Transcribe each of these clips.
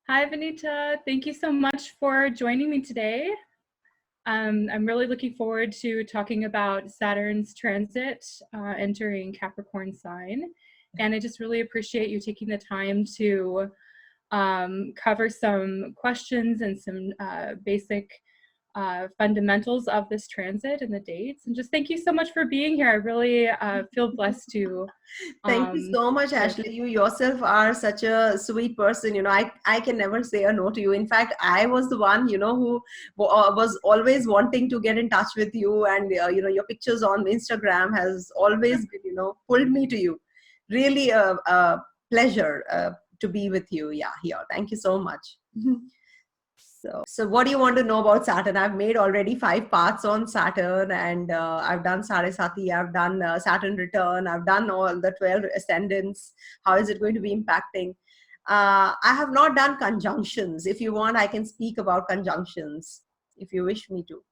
Hi, Vanita. Thank you so much for joining me today. I'm really looking forward to talking about Saturn's transit entering Capricorn sign. And I just really appreciate you taking the time to cover some questions and some basic fundamentals of this transit and the dates. And just thank you so much for being here. I really feel blessed to. Thank you so much, Ashley. You yourself are such a sweet person. I can never say a no to you. In fact, I was the one, who was always wanting to get in touch with you. And, your pictures on Instagram has always been, pulled me to you. Really a pleasure to be with you. Yeah, here. Thank you so much. So what do you want to know about Saturn? I've made already 5 parts on Saturn, and I've done Sarasati, I've done Saturn return, I've done all the 12 ascendants. How is it going to be impacting? I have not done conjunctions. If you want, I can speak about conjunctions if you wish me to.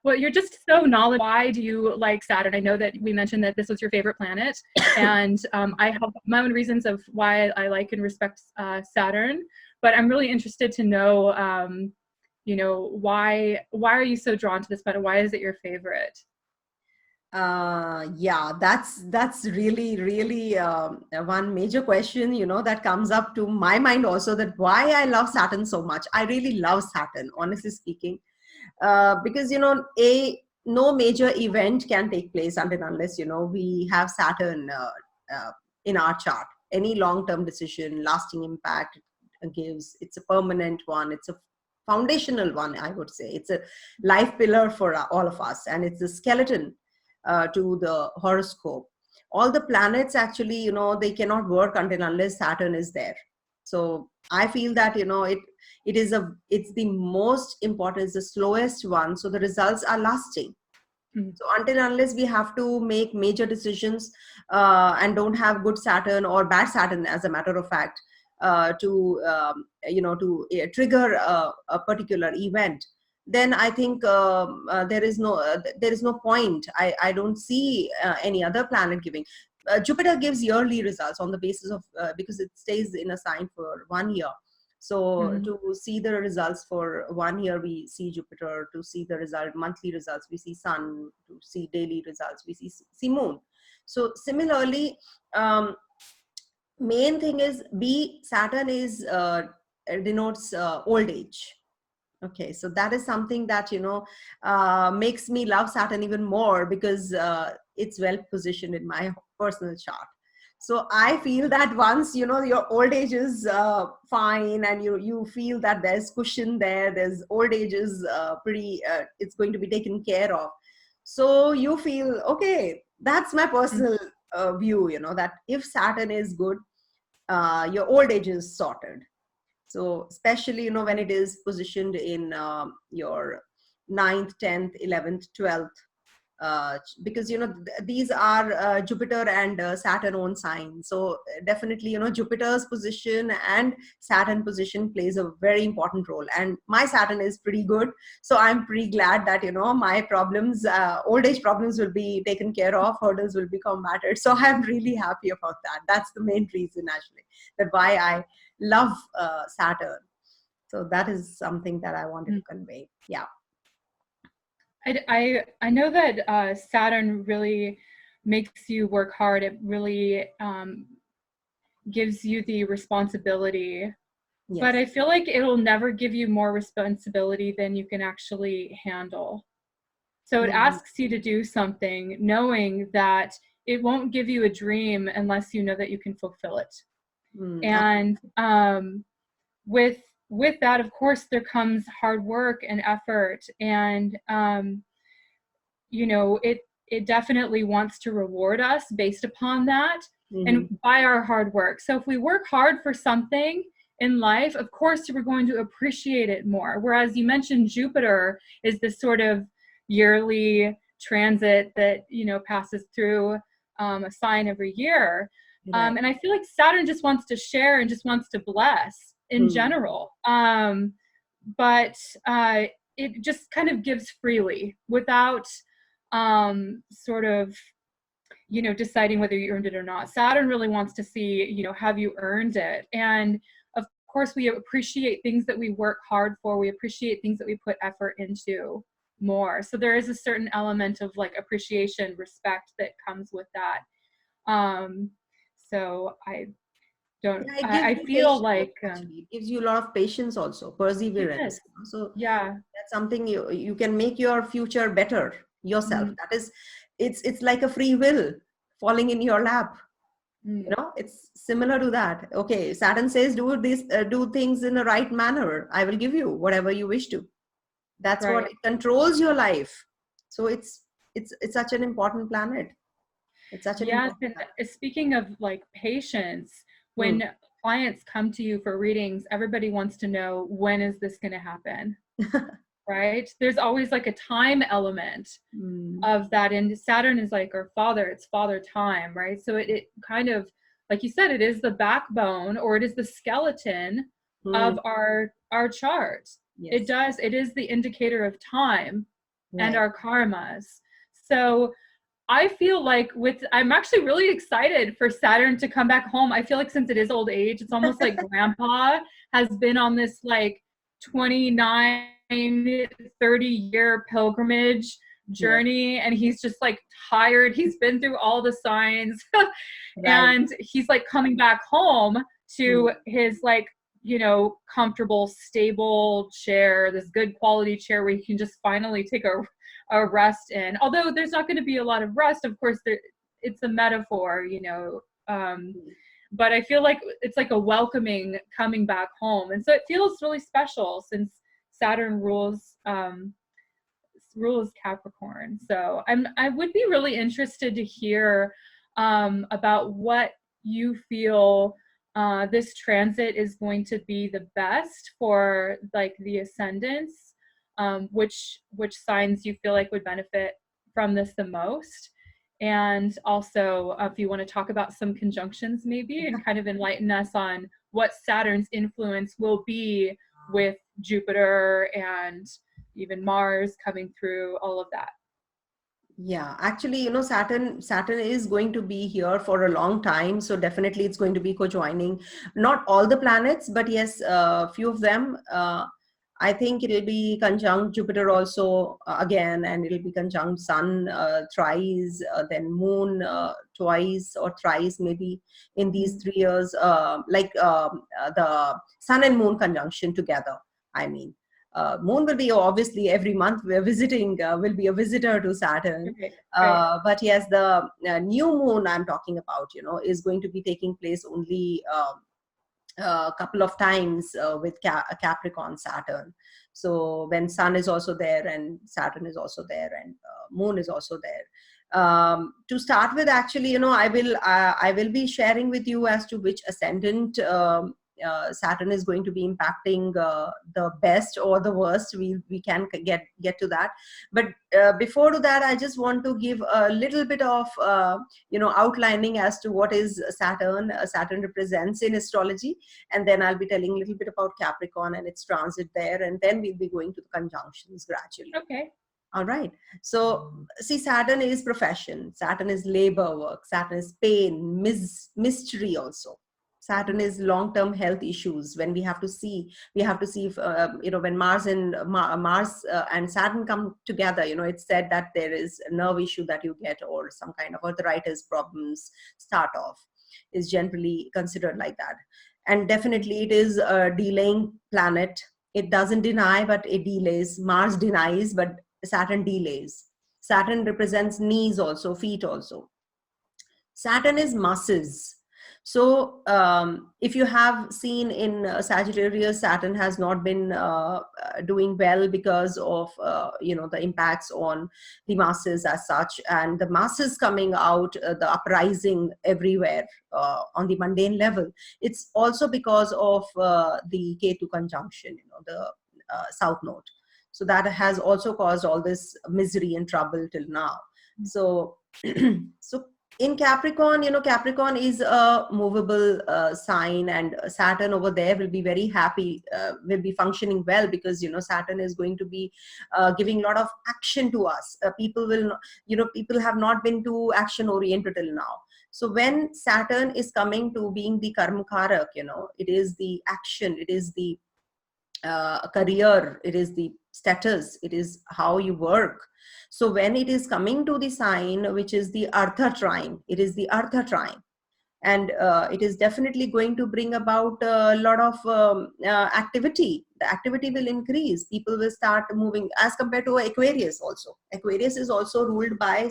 Well, you're just so knowledgeable. Why do you like Saturn? I know that we mentioned that this was your favorite planet, and I have my own reasons of why I like and respect Saturn. But I'm really interested to know, why are you so drawn to this planet? Why is it your favorite? Yeah, that's really one major question, that comes up to my mind also, that why I love Saturn so much. I really love Saturn, honestly speaking, because no major event can take place until unless we have Saturn in our chart. Any long-term decision, lasting impact gives. It's a permanent one. It's a foundational one, I would say. It's a life pillar for all of us, and it's a skeleton to the horoscope. All the planets actually, they cannot work until unless Saturn is there. So I feel that it's the most important, it's the slowest one, so the results are lasting. So until unless we have to make major decisions and don't have good Saturn or bad Saturn, as a matter of fact, to trigger a particular event, then I think there is no point. I don't see any other planet giving. Jupiter gives yearly results on the basis of because it stays in a sign for 1 year. So to see the results for 1 year, we see Jupiter. To see the monthly results, we see Sun. To see daily results, we see Moon. So similarly, main thing is Saturn is denotes old age. Okay, so that is something that makes me love Saturn even more, because it's well positioned in my personal chart. So I feel that once your old age is fine, and you feel that there's cushion there's old age is pretty it's going to be taken care of. So you feel, okay, that's my personal view, that if Saturn is good, your old age is sorted. So especially, when it is positioned in your 9th, 10th, 11th, 12th, because, these are Jupiter and Saturn own signs. So definitely, Jupiter's position and Saturn position plays a very important role. And my Saturn is pretty good. So I'm pretty glad that, my problems, old age problems will be taken care of, hurdles will be combated. So I'm really happy about that. That's the main reason, actually, that why I love Saturn. So that is something that I wanted to convey. Yeah. I know that Saturn really makes you work hard. It really gives you the responsibility. Yes. But I feel like it'll never give you more responsibility than you can actually handle. So it asks you to do something knowing that it won't give you a dream unless you know that you can fulfill it. And with that, of course, there comes hard work and effort, and it definitely wants to reward us based upon that and by our hard work. So if we work hard for something in life, of course, we're going to appreciate it more. Whereas you mentioned Jupiter is this sort of yearly transit that passes through a sign every year. And I feel like Saturn just wants to share and just wants to bless in general. But it just kind of gives freely without sort of, deciding whether you earned it or not. Saturn really wants to see, have you earned it? And of course, we appreciate things that we work hard for. We appreciate things that we put effort into more. So there is a certain element of like appreciation, respect that comes with that. So I don't, Yeah, it gives I you feel patience, like, actually. It gives you a lot of patience also, yes, perseverance. So yeah. that's something you can make your future better yourself. Mm, That is, it's like a free will falling in your lap. mm, It's similar to that. Okay, Saturn says do things in the right manner. I will give you whatever you wish to. That's what right. it controls your life. So it's such an important planet. It's such an Yes, important and speaking of like patience, planet. when clients come to you for readings, everybody wants to know, when is this going to happen? Right? There's always like a time element Hmm. of that, and Saturn is like our father, it's father time, right? So it kind of, like you said, it is the backbone, or it is the skeleton Hmm. of our chart. Yes. It is the indicator of time and Right. our karmas. So I feel like I'm actually really excited for Saturn to come back home. I feel like since it is old age, it's almost like grandpa has been on this like 29, 30-year pilgrimage Yes. journey, and he's just like tired. He's been through all the signs Right. and he's like coming back home Hmm. to his like, comfortable, stable chair, this good quality chair where he can just finally take a rest in. Although there's not going to be a lot of rest, of course, it's a metaphor, but I feel like it's like a welcoming coming back home. And so it feels really special since Saturn rules Capricorn. So I would be really interested to hear about what you feel this transit is going to be the best for, like, the ascendants, which signs you feel like would benefit from this the most. And also, if you want to talk about some conjunctions maybe and kind of enlighten us on what Saturn's influence will be with Jupiter and even Mars coming through, all of that. Yeah, actually, Saturn is going to be here for a long time. So definitely it's going to be co-joining. Not all the planets, but yes, a few of them. I think it'll be conjunct Jupiter also again, and it'll be conjunct Sun thrice, then Moon twice or thrice maybe in these 3 years. The Sun and Moon conjunction together, I mean. Moon will be obviously every month we're visiting, will be a visitor to Saturn. Right, right. But yes, the new moon I'm talking about, is going to be taking place only a couple of times with Capricorn Saturn. So when Sun is also there and Saturn is also there and Moon is also there. To start with, actually, I will be sharing with you as to which ascendant Saturn is going to be impacting the best or the worst. We can get to that, but before to that, I just want to give a little bit of outlining as to what is Saturn. Saturn represents in astrology, and then I'll be telling a little bit about Capricorn and its transit there, and then we'll be going to the conjunctions gradually. Okay. All right. So, see, Saturn is profession. Saturn is labor work. Saturn is pain, mystery also. Saturn is long-term health issues. When we have to see if, when Mars and Saturn come together, it's said that there is a nerve issue that you get, or some kind of arthritis problems start off, is generally considered like that. And definitely it is a delaying planet. It doesn't deny, but it delays. Mars denies, but Saturn delays. Saturn represents knees also, feet also. Saturn is muscles. So if you have seen in Sagittarius, Saturn has not been doing well because of the impacts on the masses as such, and the masses coming out, the uprising everywhere on the mundane level. It's also because of the KETU conjunction, the south node. So that has also caused all this misery and trouble till now. So so in Capricorn, Capricorn is a movable sign, and Saturn over there will be very happy, will be functioning well, because, Saturn is going to be giving a lot of action to us. People have not been too action oriented till now. So when Saturn is coming to being the karmakarak, it is the action, it is the career, it is the status, it is how you work. So when it is coming to the sign, which is the Artha trine, it is the Artha trine. And it is definitely going to bring about a lot of activity. The activity will increase. People will start moving as compared to Aquarius also. Aquarius is also ruled by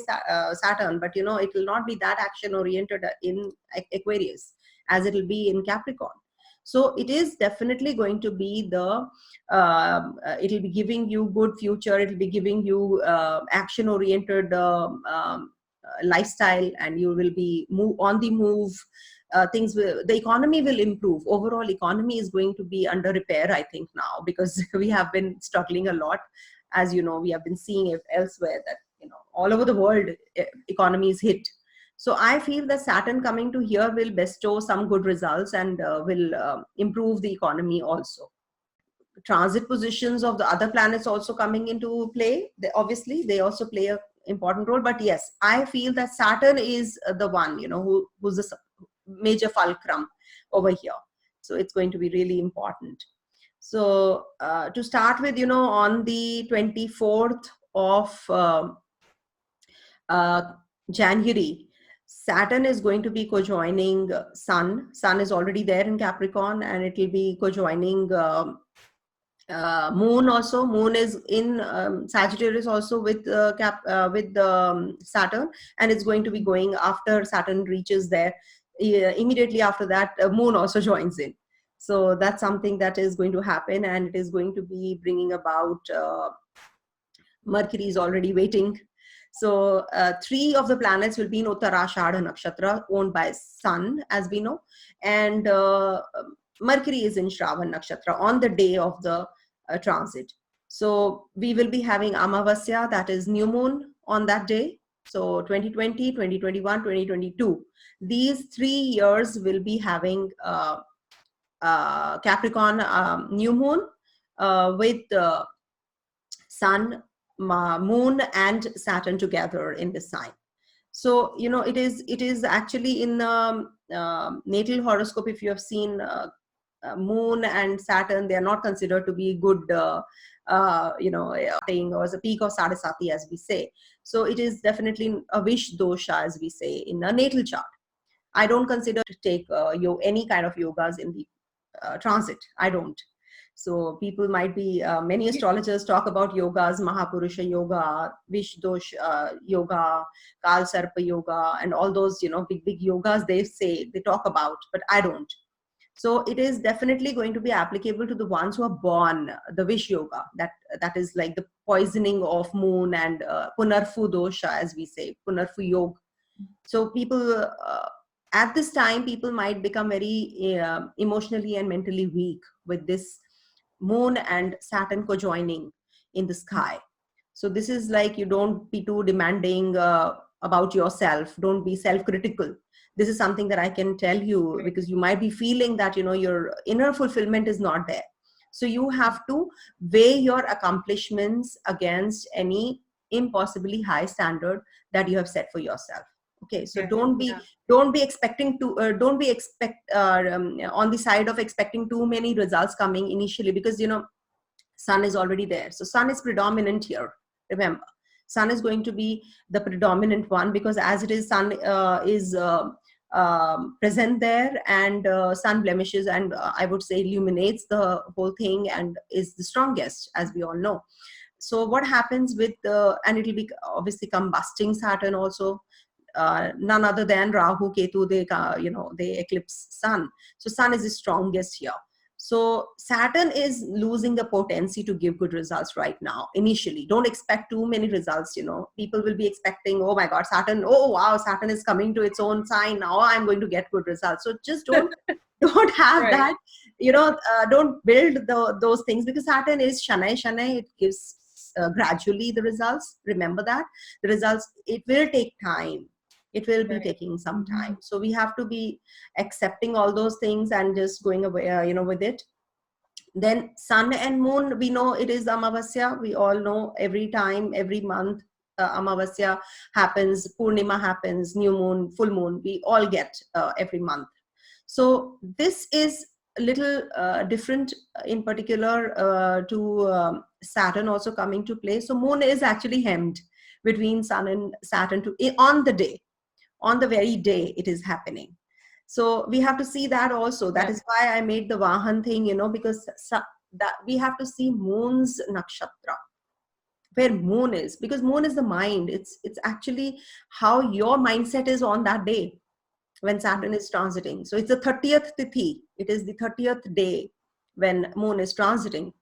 Saturn, but it will not be that action oriented in Aquarius as it will be in Capricorn. So it is definitely going to be it will be giving you good future. It will be giving you action oriented lifestyle, and you will be on the move. The economy will improve. Overall economy is going to be under repair, I think, now, because we have been struggling a lot. As you know, we have been seeing it elsewhere that all over the world economy is hit. So I feel that Saturn coming to here will bestow some good results and will improve the economy also. Transit positions of the other planets also coming into play. Obviously they also play a important role, but yes, I feel that Saturn is the one who's the major fulcrum over here. So it's going to be really important. So to start with, on the 24th of January, Saturn is going to be co-joining Sun. Sun is already there in Capricorn, and it will be co-joining Moon also. Moon is in Sagittarius also with Saturn, and it's going to be going after Saturn reaches there. Immediately after that, Moon also joins in. So that's something that is going to happen, and it is going to be bringing about Mercury is already waiting. So 3 of the planets will be in UTHARASHADA nakshatra, owned by Sun, as we know, and Mercury is in SHRAVANA nakshatra on the day of the transit. So we will be having Amavasya, that is new moon, on that day. So 2020, 2021, 2022, these 3 years will be having Capricorn new moon with Sun, Moon and Saturn together in this sign. So it is actually in the natal horoscope. If you have seen Moon and Saturn, they are not considered to be good thing, or as a peak of Sadasati, as we say. So it is definitely a wish dosha, as we say, in a natal chart. I don't consider to take any kind of yogas in the transit. I don't. So people might be, many astrologers talk about yogas, Mahapurusha yoga, Vish Dosh yoga, Kal Sarpa yoga, and all those, big yogas they talk about, but I don't. So it is definitely going to be applicable to the ones who are born, the Vish yoga, that is like the poisoning of moon and Punarfu dosha, as we say, Punarfu yoga. So people, at this time, people might become very emotionally and mentally weak with this Moon and Saturn co-joining in the sky. So this is like, you don't be too demanding about yourself. Don't be self-critical. This is something that I can tell you, because you might be feeling that, your inner fulfillment is not there. So you have to weigh your accomplishments against any impossibly high standard that you have set for yourself. Okay, so don't be expecting to on the side of expecting too many results coming initially, because Sun is already there. So Sun is predominant here. Remember, Sun is going to be the predominant one, because as it is, Sun is present there, and Sun blemishes and I would say illuminates the whole thing and is the strongest, as we all know. So what happens with and it will be obviously combusting Saturn also. None other than Rahu, Ketu, they eclipse Sun. So Sun is the strongest here. So Saturn is losing the potency to give good results right now. Initially, don't expect too many results. People will be expecting, oh my God, Saturn, oh wow, Saturn is coming to its own sign. Now I'm going to get good results. So just don't have right. that, don't build those things, because Saturn is Shanai, it gives gradually the results. Remember that the results, it will take time. It will be taking some time. So we have to be accepting all those things and just going away, with it. Then Sun and Moon, we know it is Amavasya. We all know every time, every month, Amavasya happens, Purnima happens, new moon, full moon, we all get every month. So this is a little different in particular to Saturn also coming to play. So moon is actually hemmed between Sun and Saturn on the day, on the very day it is happening. So we have to see that also. That is why I made the Vahan thing, because that we have to see moon's nakshatra, where moon is, because moon is the mind. It's actually how your mindset is on that day when Saturn is transiting. So it's the 30th tithi. It is the 30th day when moon is transiting.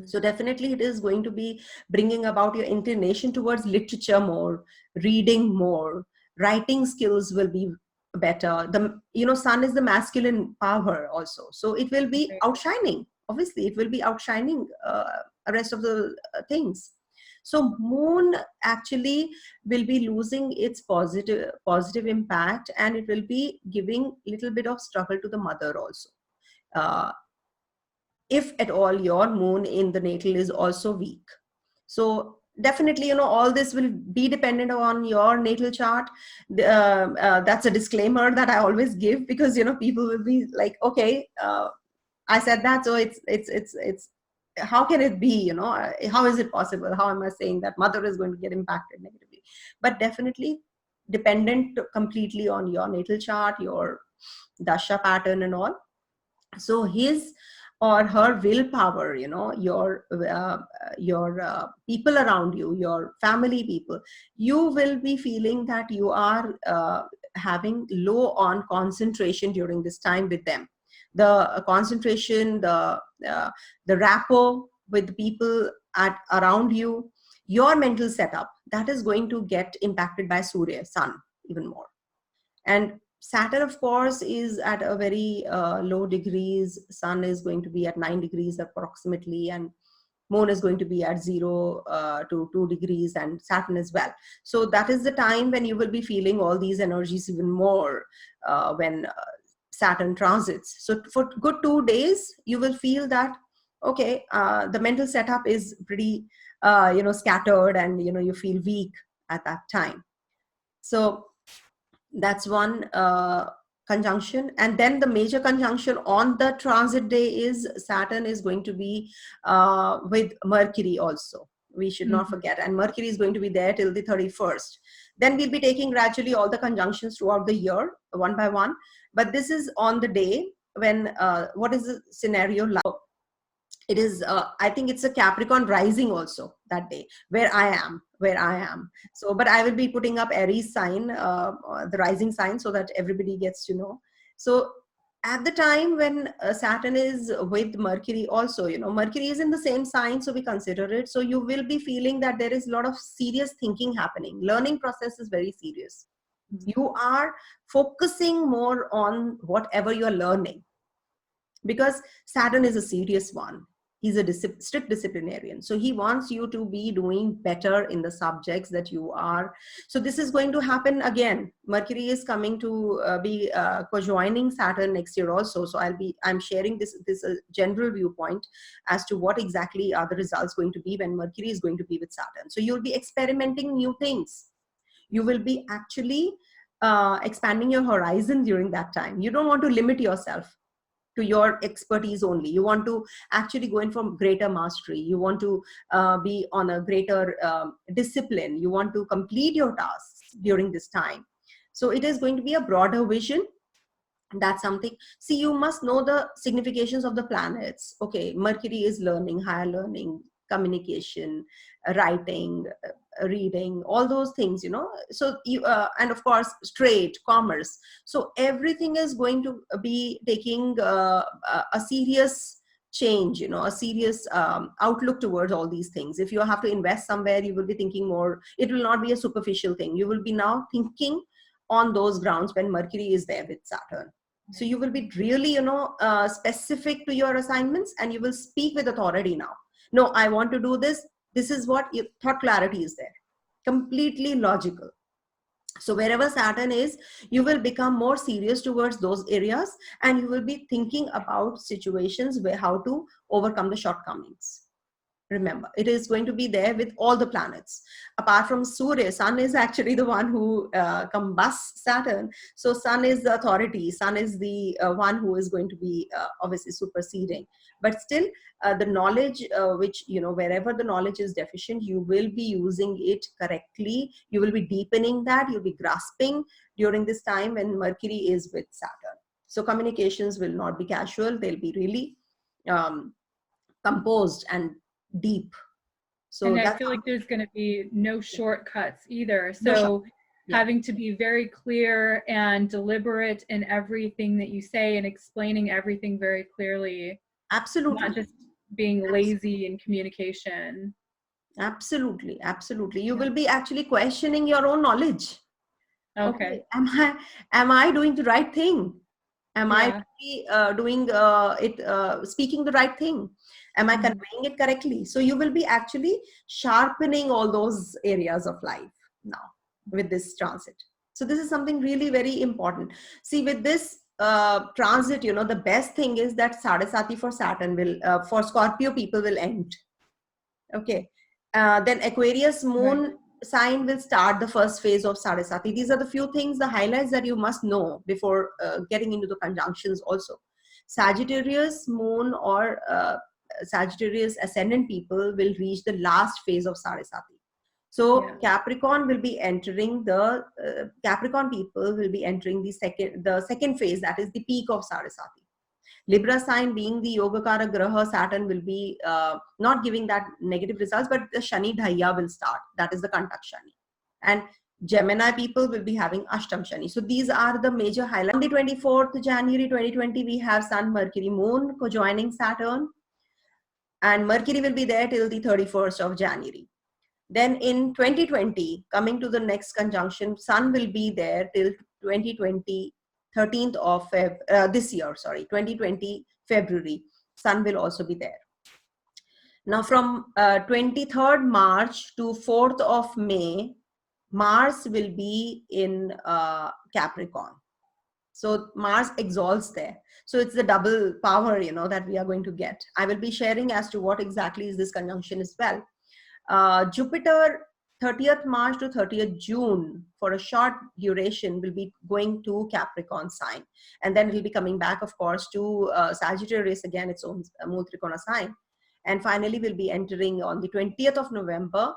So definitely it is going to be bringing about your inclination towards literature more, reading more, writing skills will be better. Sun is the masculine power also. So it will be outshining. Obviously, it will be outshining the rest of the things. So moon actually will be losing its positive impact, and it will be giving little bit of struggle to the mother also. If at all your moon in the natal is also weak. So definitely, all this will be dependent on your natal chart. That's a disclaimer that I always give, because, people will be like, okay, I said that. So it's how can it be, how is it possible? How am I saying that mother is going to get impacted negatively? But definitely dependent completely on your natal chart, your dasha pattern and all. So his or her willpower, your people around you, your family people, you will be feeling that you are having low on concentration during this time with them. The concentration, the rapport with the people around you, your mental setup, that is going to get impacted by Surya, sun, even more. And Saturn, of course, is at a very low degrees. Sun is going to be at 9 degrees approximately, and Moon is going to be at 0 to 2 degrees, and Saturn as well. So that is the time when you will be feeling all these energies even more when Saturn transits. So for good 2 days, you will feel that, okay, the mental setup is pretty, scattered, and, you feel weak at that time. So that's one conjunction. And then the major conjunction on the transit day is Saturn is going to be with Mercury also. We should not forget. And Mercury is going to be there till the 31st. Then we'll be taking gradually all the conjunctions throughout the year, one by one. But this is on the day when, what is the scenario like? It is, I think it's a Capricorn rising also that day, where I am. So, but I will be putting up Aries sign, the rising sign, so that everybody gets to know. So at the time when Saturn is with Mercury also, Mercury is in the same sign, so we consider it. So you will be feeling that there is a lot of serious thinking happening. Learning process is very serious. You are focusing more on whatever you're learning, because Saturn is a serious one. He's a strict disciplinarian. So he wants you to be doing better in the subjects that you are. So this is going to happen again. Mercury is coming to be co-joining Saturn next year also. So I'm sharing this general viewpoint as to what exactly are the results going to be when Mercury is going to be with Saturn. So you'll be experimenting new things. You will be actually expanding your horizon during that time. You don't want to limit yourself to your expertise only. You want to actually go in for greater mastery. You want to be on a greater discipline. You want to complete your tasks during this time. So it is going to be a broader vision. That's something. See, you must know the significations of the planets. Okay, Mercury is learning, higher learning, communication, writing, reading, all those things, so you and of course trade, commerce. So everything is going to be taking a serious change, a serious outlook towards all these things. If you have to invest somewhere, you will be thinking more. It will not be a superficial thing. You will be now thinking on those grounds when Mercury is there with Saturn. So you will be really, specific to your assignments, and you will speak with authority now. No, I want to do this. This is what your thought clarity is there. Completely logical. So wherever Saturn is, you will become more serious towards those areas, and you will be thinking about situations where how to overcome the shortcomings. Remember, it is going to be there with all the planets. Apart from Surya, Sun is actually the one who combusts Saturn. So Sun is the authority. Sun is the one who is going to be obviously superseding. But still, the knowledge which, wherever the knowledge is deficient, you will be using it correctly. You will be deepening that. You'll be grasping during this time when Mercury is with Saturn. So communications will not be casual. They'll be really composed and deep. So and I feel like there's going to be no shortcuts either. So having to be very clear and deliberate in everything that you say and explaining everything very clearly. Absolutely. Not just being lazy in communication. Absolutely. You will be actually questioning your own knowledge. Okay. Am I doing the right thing? Am I doing speaking the right thing? Am I conveying it correctly? So you will be actually sharpening all those areas of life now with this transit. So this is something really very important. See, with this transit, the best thing is that Sadasati for Saturn will, for Scorpio people, will end. Okay. Then Aquarius moon sign will start the first phase of Sadasati. These are the few things, the highlights that you must know before getting into the conjunctions also. Sagittarius moon or Sagittarius ascendant people will reach the last phase of Sadasati. So Capricorn will be entering the Capricorn people will be entering the second phase, that is the peak of Sadasati. Libra sign, being the Yogakara Graha, Saturn will be not giving that negative results, but the Shani Dhaya will start. That is the Kantak Shani. And Gemini people will be having Ashtam Shani. So these are the major highlights. On the 24th January 2020, we have Sun, Mercury, Moon co-joining Saturn. And Mercury will be there till the 31st of January. Then in 2020, coming to the next conjunction, Sun will be there till 2020. 13th of this year, 2020 February, Sun will also be there. Now from 23rd March to 4th of May, Mars will be in Capricorn. So Mars exalts there. So it's the double power, that we are going to get. I will be sharing as to what exactly is this conjunction as well. Jupiter 30th March to 30th June for a short duration will be going to Capricorn sign, and then it will be coming back, of course, to Sagittarius again, its own Moon Trikona sign, and finally will be entering on the 20th of November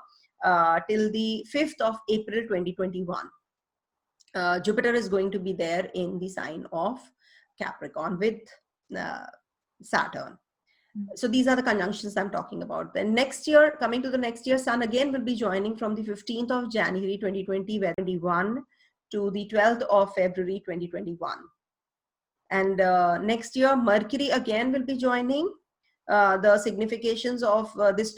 till the 5th of April 2021. Jupiter is going to be there in the sign of Capricorn with Saturn. So these are the conjunctions I'm talking about. Then next year, coming to the next year, Sun again will be joining from the 15th of January 2021 to the 12th of February 2021. And next year, Mercury again will be joining. The significations of this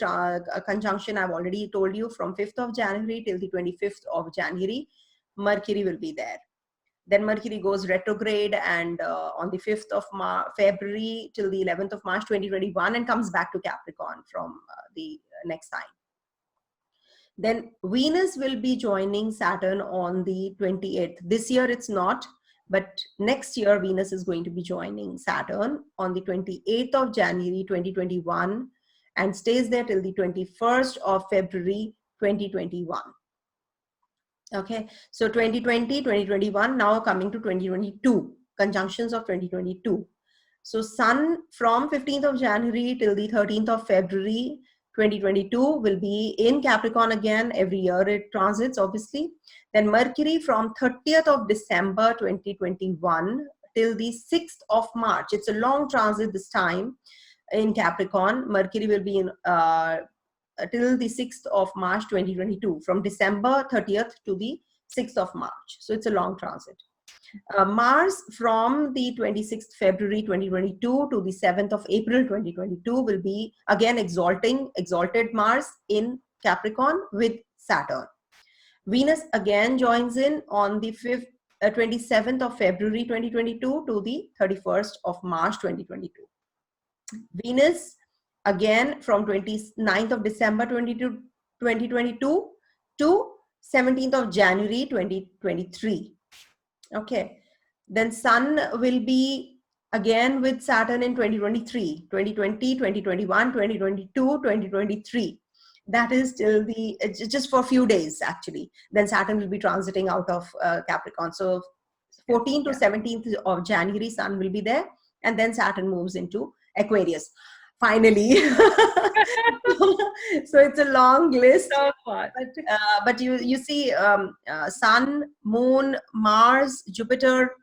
conjunction I've already told you, from 5th of January till the 25th of January, Mercury will be there. Then Mercury goes retrograde and on the 5th of February till the 11th of March 2021 and comes back to Capricorn from the next sign. Then Venus will be joining Saturn on the 28th. This year it's not, but next year Venus is going to be joining Saturn on the 28th of January 2021 and stays there till the 21st of February 2021. Okay, so 2020, 2021, now coming to 2022, conjunctions of 2022. So Sun from 15th of January till the 13th of February 2022 will be in Capricorn again. Every year it transits, obviously. Then Mercury from 30th of December 2021 till the 6th of March. It's a long transit this time in Capricorn. Mercury will be in till the 6th of March 2022, from December 30th to the 6th of March. So it's a long transit. Mars from the 26th February 2022 to the 7th of April 2022 will be again exalted Mars in Capricorn with Saturn. Venus again joins in on the 27th of February 2022 to the 31st of March 2022. Venus again from 29th of December 2022 to 17th of January 2023. Okay. Then Sun will be again with Saturn in 2023, 2020, 2021, 2022, 2023. That is till the, just for a few days actually. Then Saturn will be transiting out of Capricorn. So 14th to 17th of January, Sun will be there. And then Saturn moves into Aquarius. Finally. So it's a long list. So what? But you see Sun, Moon, Mars, Jupiter,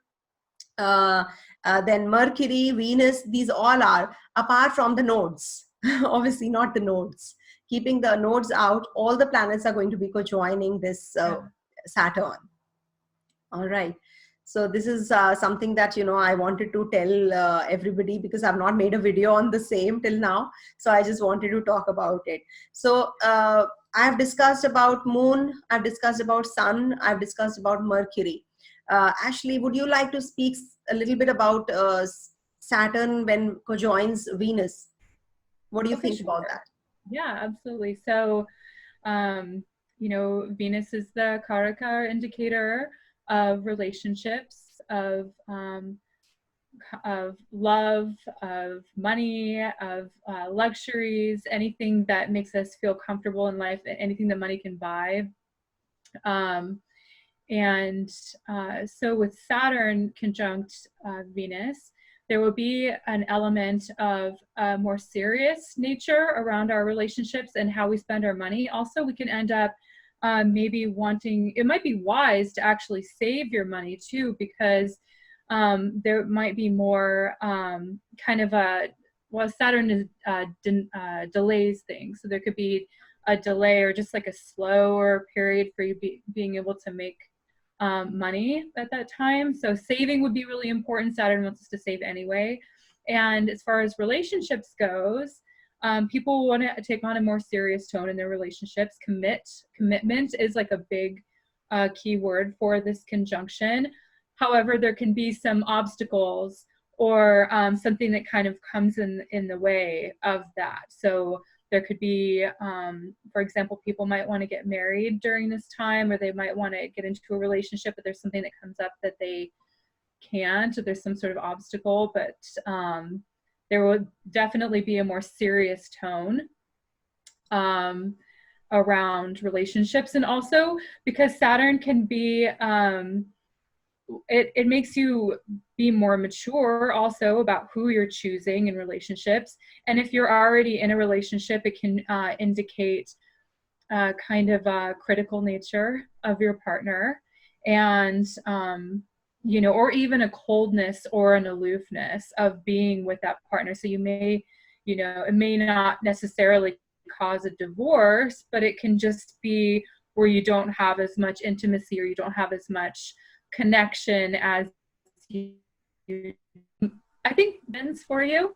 then Mercury, Venus, these all are apart from the nodes. Obviously not the nodes. Keeping the nodes out, all the planets are going to be co-joining this Saturn. All right. So this is something that, you know, I wanted to tell everybody, because I've not made a video on the same till now. So I just wanted to talk about it. So I've discussed about Moon, I've discussed about Sun, I've discussed about Mercury. Ashley, would you like to speak a little bit about Saturn when co-joins Venus? What do you think about that? Yeah, absolutely. So, you know, Venus is the Karaka indicator of relationships, of love, of money, of luxuries, anything that makes us feel comfortable in life, anything that money can buy. So with Saturn conjunct Venus, there will be an element of a more serious nature around our relationships and how we spend our money. Also, we can end up maybe wanting, it might be wise to actually save your money too, because there might be more kind of a, well, Saturn is, delays things. So there could be a delay or just like a slower period for you being able to make money at that time. So saving would be really important. Saturn wants us to save anyway. And as far as relationships goes, people want to take on a more serious tone in their relationships. Commitment is like a big key word for this conjunction. However, there can be some obstacles or something that kind of comes in the way of that. So there could be, for example, people might want to get married during this time, or they might want to get into a relationship, but there's something that comes up that they can't, or there's some sort of obstacle, but there will definitely be a more serious tone around relationships. And also because Saturn can be, it makes you be more mature also about who you're choosing in relationships. And if you're already in a relationship, it can indicate kind of a critical nature of your partner, and you know, or even a coldness or an aloofness of being with that partner. So you may, you know, it may not necessarily cause a divorce, but it can just be where you don't have as much intimacy, or you don't have as much connection as you, I think, men's for you.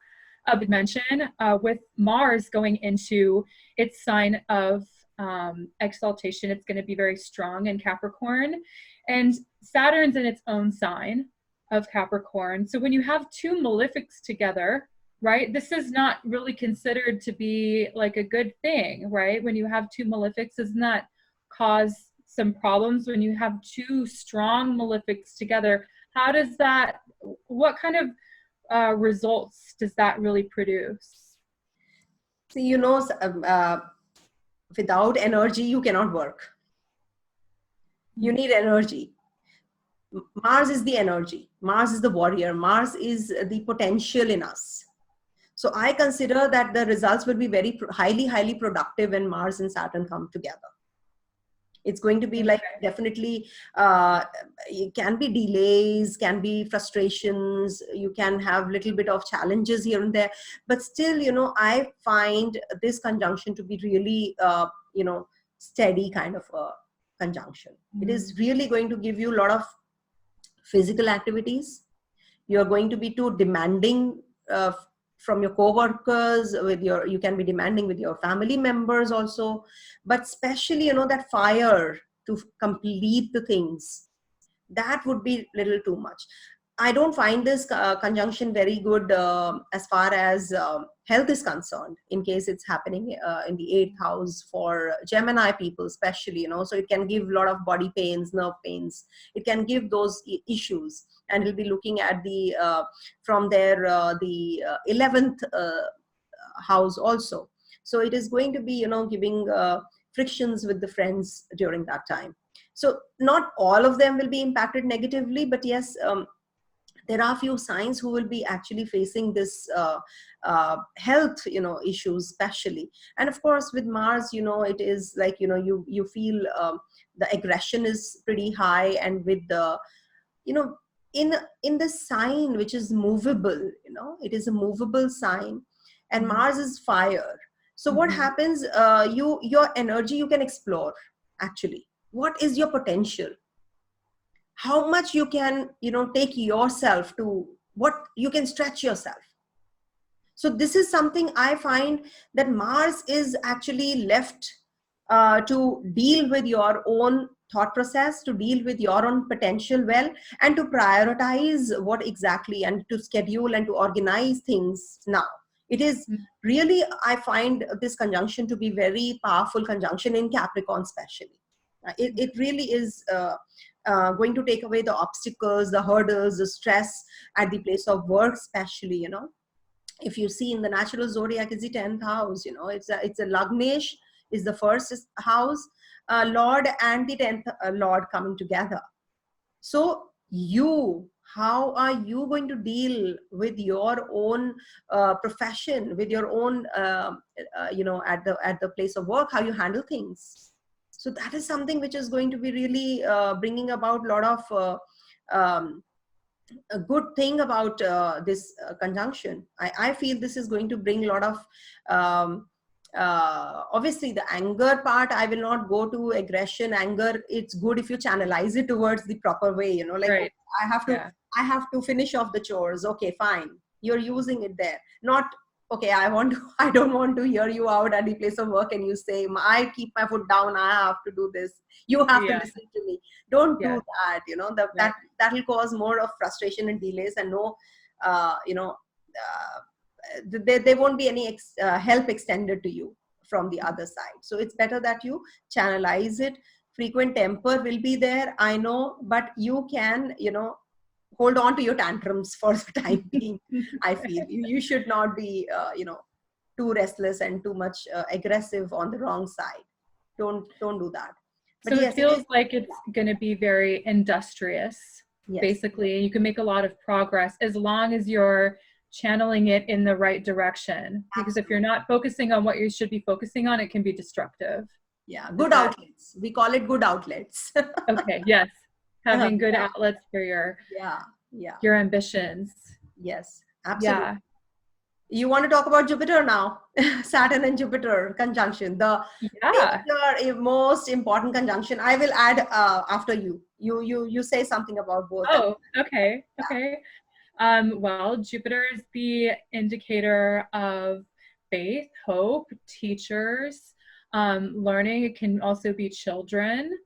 I would mention with Mars going into its sign of exaltation, it's going to be very strong in Capricorn, and Saturn's in its own sign of Capricorn. So when you have two malefics together, right, this is not really considered to be like a good thing, right? When you have two malefics, doesn't that cause some problems when you have two strong malefics together? How does that, what kind of results does that really produce? See, you know, without energy, you cannot work. You need energy. Mars is the energy. Mars is the warrior. Mars is the potential in us. So I consider that the results will be very highly productive when Mars and Saturn come together. It's going to be like, definitely, it can be delays, can be frustrations, you can have little bit of challenges here and there, but still, you know, I find this conjunction to be really, you know, steady kind of a conjunction. It is really going to give you a lot of physical activities. You're going to be too demanding from your co-workers, with your, you can be demanding with your family members also, but especially, you know, that fire to complete the things, that would be a little too much. I don't find this conjunction very good as far as health is concerned, in case it's happening in the 8th house for Gemini people, especially, so it can give a lot of body pains, nerve pains. It can give those issues, and we'll be looking at the from there the 11th house also. So it is going to be, giving frictions with the friends during that time. So not all of them will be impacted negatively, but yes, there are few signs who will be actually facing this health, issues especially. And of course with Mars, it is like, you feel the aggression is pretty high, and with the, in the sign which is movable, it is a movable sign, and Mars is fire. So what happens, your energy, you can explore actually. What is your potential? How much you can, take yourself to, what you can stretch yourself. So this is something I find, that Mars is actually left to deal with your own thought process, to deal with your own potential well, and to prioritize what exactly, and to schedule and to organize things now. It is really, I find this conjunction to be very powerful conjunction in Capricorn especially. It really is going to take away the obstacles, the hurdles, the stress at the place of work especially. If you see in the natural zodiac, is the 10th house, it's a Lagnesh is the first house lord, and the 10th lord coming together. So how are you going to deal with your own profession, with your own at the place of work, how you handle things? So that is something which is going to be really bringing about a lot of a good thing about this conjunction. I feel this is going to bring a lot of obviously the anger part. I will not go to aggression. Anger, it's good if you channelize it towards the proper way, like Right. I have to finish off the chores. Okay, fine, you're using it there. Not okay, I don't want to hear you out at the place of work and you say, I keep my foot down, I have to do this, you have to listen to me. Don't do that. That will cause more of frustration and delays, and no there won't be any help extended to you from the other side. So it's better that you channelize it. Frequent temper will be there, I know, but you can, hold on to your tantrums for the time being. I feel you should not be too restless and too much aggressive on the wrong side. Don't do that. But so yes, it feels like it's going to be very industrious. Yes. Basically, you can make a lot of progress as long as you're channeling it in the right direction. Because if you're not focusing on what you should be focusing on, it can be destructive. Yeah, good outlets. We call it good outlets. Okay, yes. Having good outlets for your your ambitions. Yes, absolutely. Yeah. You want to talk about Jupiter now? Saturn and Jupiter conjunction, the most important conjunction. I will add after you. You say something about both. Oh, okay. Well, Jupiter is the indicator of faith, hope, teachers, learning. It can also be children.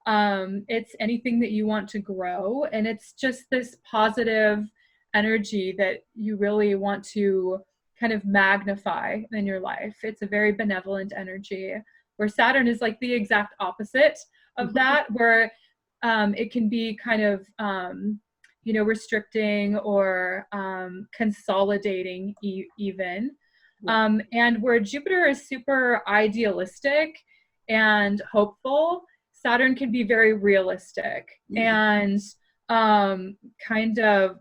It's anything that you want to grow, and it's just this positive energy that you really want to kind of magnify in your life. It's a very benevolent energy, where Saturn is like the exact opposite of that, where it can be kind of restricting or consolidating even. And where Jupiter is super idealistic and hopeful, Saturn can be very realistic and kind of,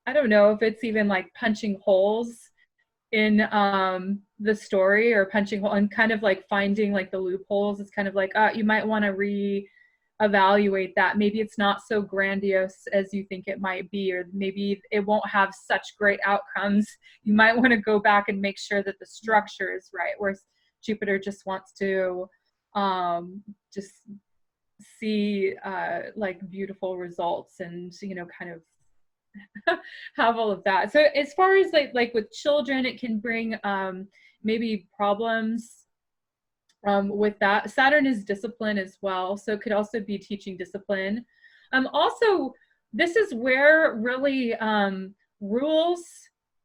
I don't know if it's even like punching holes in the story, or punching hole and kind of like finding like the loopholes. It's kind of like, you might want to reevaluate that. Maybe it's not so grandiose as you think it might be, or maybe it won't have such great outcomes. You might want to go back and make sure that the structure is right, whereas Jupiter just wants to just see like beautiful results and kind of have all of that. So as far as like with children, it can bring maybe problems with that. Saturn is discipline as well, so it could also be teaching discipline. Also this is where really rules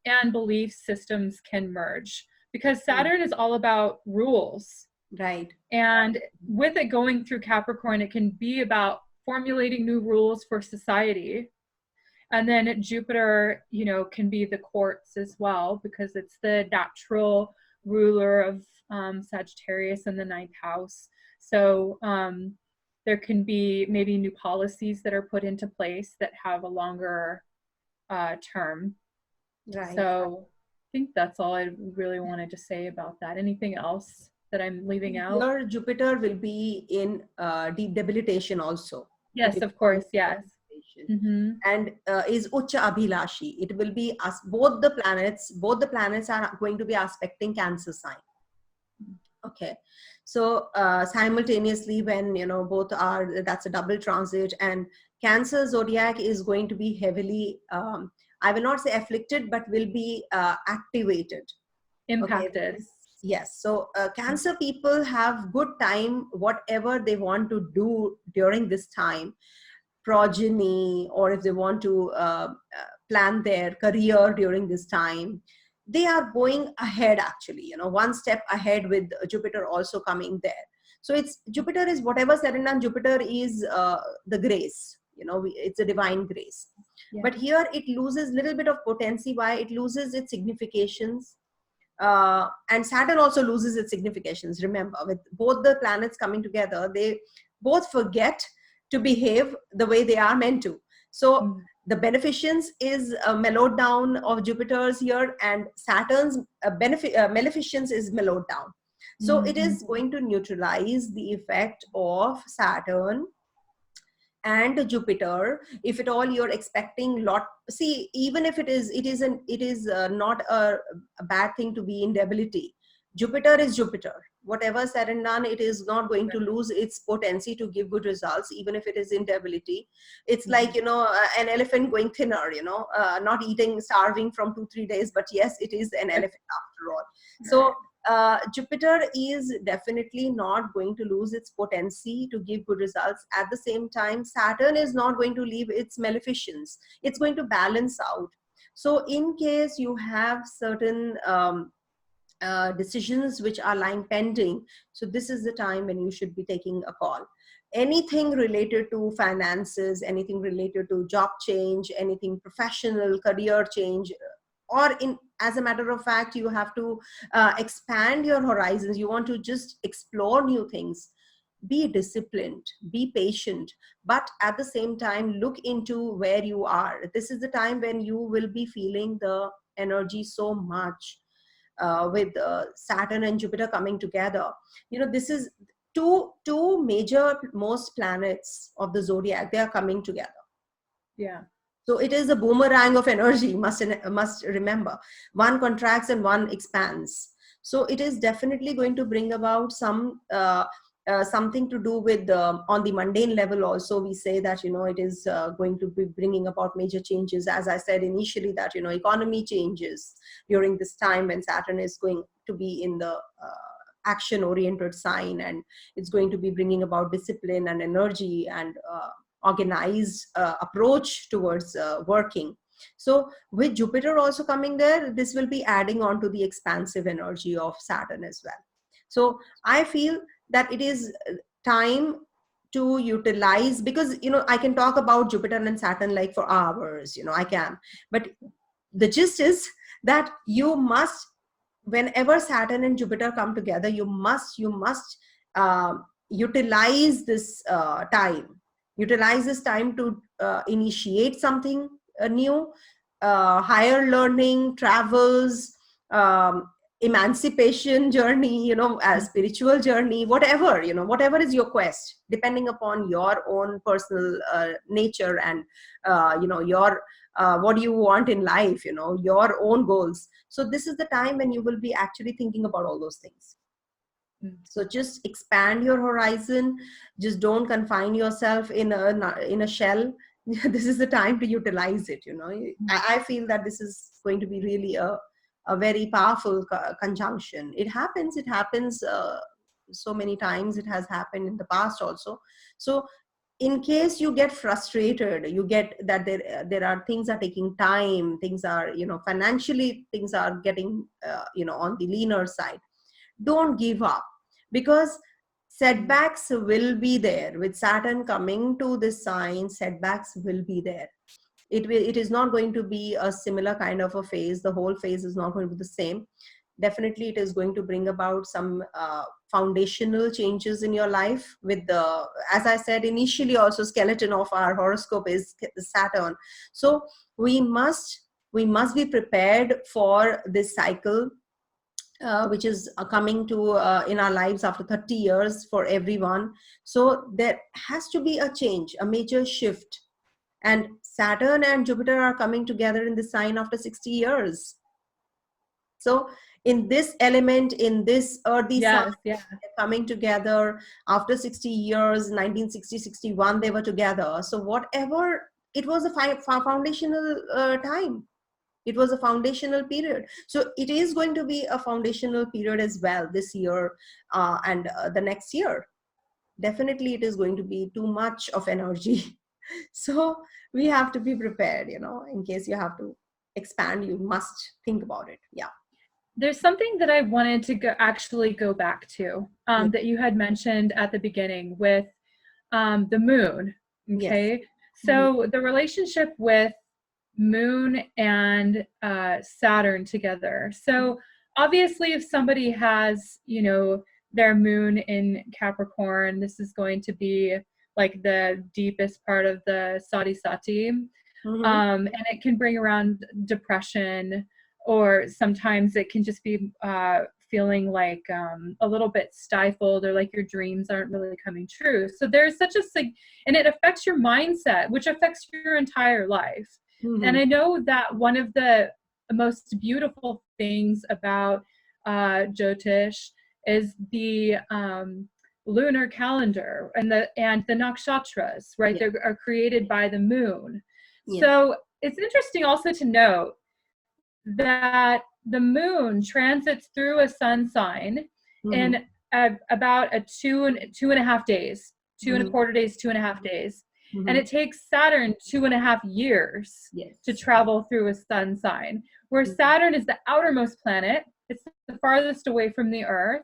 and belief systems can merge, because Saturn is all about rules. Right. And with it going through Capricorn, it can be about formulating new rules for society. And then Jupiter, you know, can be the courts as well, because it's the natural ruler of Sagittarius in the ninth house. So there can be maybe new policies that are put into place that have a longer term. Right. So I think that's all I really wanted to say about that. Anything else that I'm leaving out? Your Jupiter will be in deep debilitation also. Yes, of course. Yes. Mm-hmm. And is Ucha Abhilashi. It will be us, both the planets are going to be aspecting Cancer sign. Okay, so simultaneously, when you know both are, that's a double transit, and Cancer zodiac is going to be heavily, I will not say afflicted, but will be activated, impacted. Okay. Yes, so Cancer people have good time, whatever they want to do during this time, progeny, or if they want to plan their career during this time, they are going ahead, actually, you know, one step ahead, with Jupiter also coming there. So it's, Jupiter is whatever said and done, Jupiter is the grace, you know, it's a divine grace. Yeah. But here it loses little bit of potency. Why? It loses its significations. And Saturn also loses its significations. Remember, with both the planets coming together, they both forget to behave the way they are meant to. So the beneficence is mellowed down of Jupiter's here, and Saturn's maleficence is mellowed down. So it is going to neutralize the effect of Saturn and Jupiter. If at all you're expecting lot, see, even if it is not a bad thing to be in debility. Jupiter is Jupiter. Whatever said and done, it is not going to lose its potency to give good results, even if it is in debility. It's like, you know, an elephant going thinner, you know, not eating, starving from 2-3 days, but yes, it is an elephant after all. So Jupiter is definitely not going to lose its potency to give good results. At the same time, Saturn is not going to leave its maleficence. It's going to balance out. So in case you have certain decisions which are lying pending, so this is the time when you should be taking a call. Anything related to finances, anything related to job change, anything professional, career change, or in, as a matter of fact, you have to expand your horizons, you want to just explore new things, be disciplined, be patient, but at the same time look into where you are. This is the time when you will be feeling the energy so much. With Saturn and Jupiter coming together, you know, this is two major most planets of the zodiac, they are coming together. Yeah. So it is a boomerang of energy, must remember. One contracts and one expands. So it is definitely going to bring about some something to do with on the mundane level also. We say that, you know, it is going to be bringing about major changes. As I said initially, that, you know, economy changes during this time when Saturn is going to be in the action oriented sign, and it's going to be bringing about discipline and energy and organized approach towards working. So with Jupiter also coming there, this will be adding on to the expansive energy of Saturn as well. So I feel that it is time to utilize, because, you know, I can talk about Jupiter and Saturn like for hours, you know, I can, but the gist is that you must, whenever Saturn and Jupiter come together, you must utilize this time. Utilize this time to initiate something new, higher learning, travels, emancipation journey, you know, a spiritual journey, whatever, you know, whatever is your quest, depending upon your own personal nature and, you know, your what do you want in life, you know, your own goals. So this is the time when you will be actually thinking about all those things. So just expand your horizon. Just don't confine yourself in a shell. This is the time to utilize it. You know, I feel that this is going to be really a very powerful conjunction. It happens. It happens so many times. It has happened in the past also. So in case you get frustrated, you get that there are things are taking time, things are, financially things are getting, on the leaner side, don't give up, because setbacks will be there. With Saturn coming to this sign, setbacks will be there. It is not going to be a similar kind of a phase. The whole phase is not going to be the same. Definitely it is going to bring about some foundational changes in your life. With the, as I said initially, also skeleton of our horoscope is Saturn. So we must be prepared for this cycle, which is coming to in our lives after 30 years for everyone. So there has to be a change, a major shift. And Saturn and Jupiter are coming together in the sign after 60 years. So in this element, in this earthy sign, coming together after 60 years, 1960, 61, they were together. So whatever, it was a foundational time. It was a foundational period. So it is going to be a foundational period as well this year and the next year. Definitely it is going to be too much of energy. So we have to be prepared, in case you have to expand, you must think about it. Yeah. There's something that I wanted to go back to that you had mentioned at the beginning with the moon. Okay. Yes. So the relationship with Moon and Saturn together. So obviously if somebody has, their moon in Capricorn, this is going to be like the deepest part of the Sati. And it can bring around depression, or sometimes it can just be feeling like a little bit stifled, or like your dreams aren't really coming true. So there's such and it affects your mindset, which affects your entire life. And I know that one of the most beautiful things about Jyotish is the lunar calendar and the nakshatras, right? They are created by the moon. So it's interesting also to note that the moon transits through a sun sign in about 2.5 days, 2.25 days, 2.5 days. And it takes Saturn 2.5 years to travel through a sun sign, where Saturn is the outermost planet. It's the farthest away from the Earth.